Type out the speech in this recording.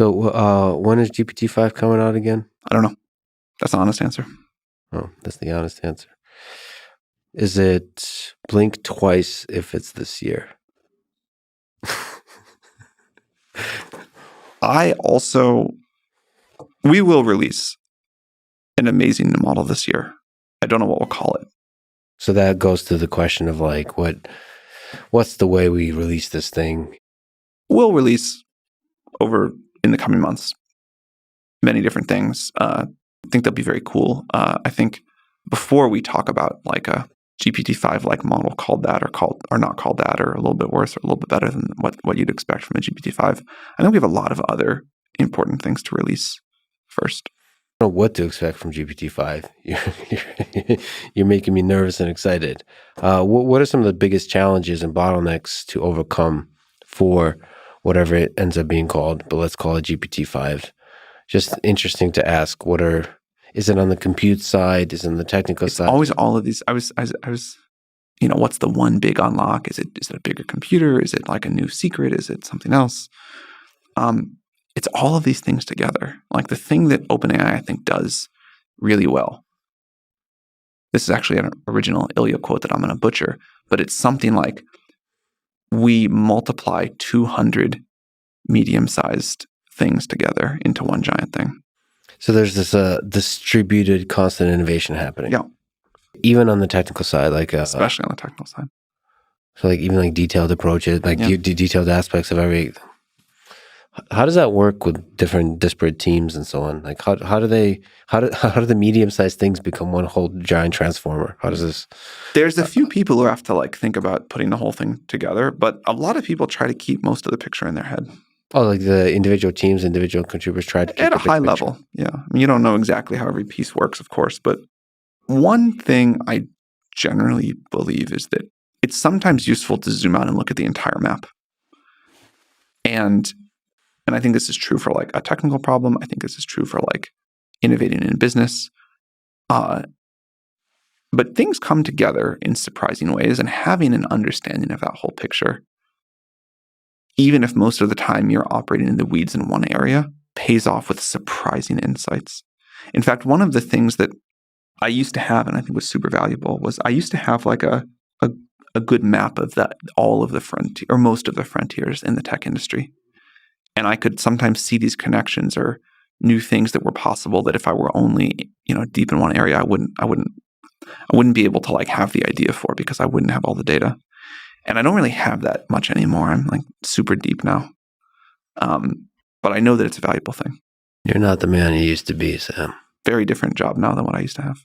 So when is GPT-5 coming out again? I don't know. That's the honest answer. Oh, that's the honest answer. Is it blink twice if it's this year? We will release an amazing new model this year. I don't know what we'll call it. So that goes to the question of like, what's the way we release this thing? We'll release over in the coming months many different things. I think they'll be very cool. I think before we talk about like a GPT-5 like model called that or not called that, or a little bit worse or a little bit better than what you'd expect from a GPT-5, I think we have a lot of other important things to release first. I don't know what to expect from GPT-5. You're making me nervous and excited. What are some of the biggest challenges and bottlenecks to overcome for whatever it ends up being called, but let's call it GPT-5? Just interesting to ask. Is it on the compute side? Is it on the technical side? It's always all of these. I was, what's the one big unlock? Is it a bigger computer? Is it like a new secret? Is it something else? It's all of these things together. Like the thing that OpenAI, I think, does really well. This is actually an original Ilya quote that I'm going to butcher, but it's something like, we multiply 200 medium-sized things together into one giant thing. So there's this distributed constant innovation happening. Yeah. Even on the technical side, like especially on the technical side. So like even like detailed approaches, like detailed aspects of every. How does that work with different disparate teams and so on? Like how do the medium-sized things become one whole giant transformer? How does this? There's a few people who have to like think about putting the whole thing together, but a lot of people try to keep most of the picture in their head. Oh, like the individual teams, individual contributors try to keep at a high level. Yeah, I mean, you don't know exactly how every piece works, of course, but one thing I generally believe is that it's sometimes useful to zoom out and look at the entire map. And I think this is true for like a technical problem. I think this is true for like innovating in business. But things come together in surprising ways, and having an understanding of that whole picture, even if most of the time you're operating in the weeds in one area, pays off with surprising insights. In fact, one of the things that I used to have, and I think was super valuable, was I used to have like a good map of all of the frontier, or most of the frontiers in the tech industry. And I could sometimes see these connections or new things that were possible that if I were only, deep in one area, I wouldn't be able to like have the idea for, because I wouldn't have all the data. And I don't really have that much anymore. I'm like super deep now. But I know that it's a valuable thing. You're not the man you used to be, Sam. Very different job now than what I used to have.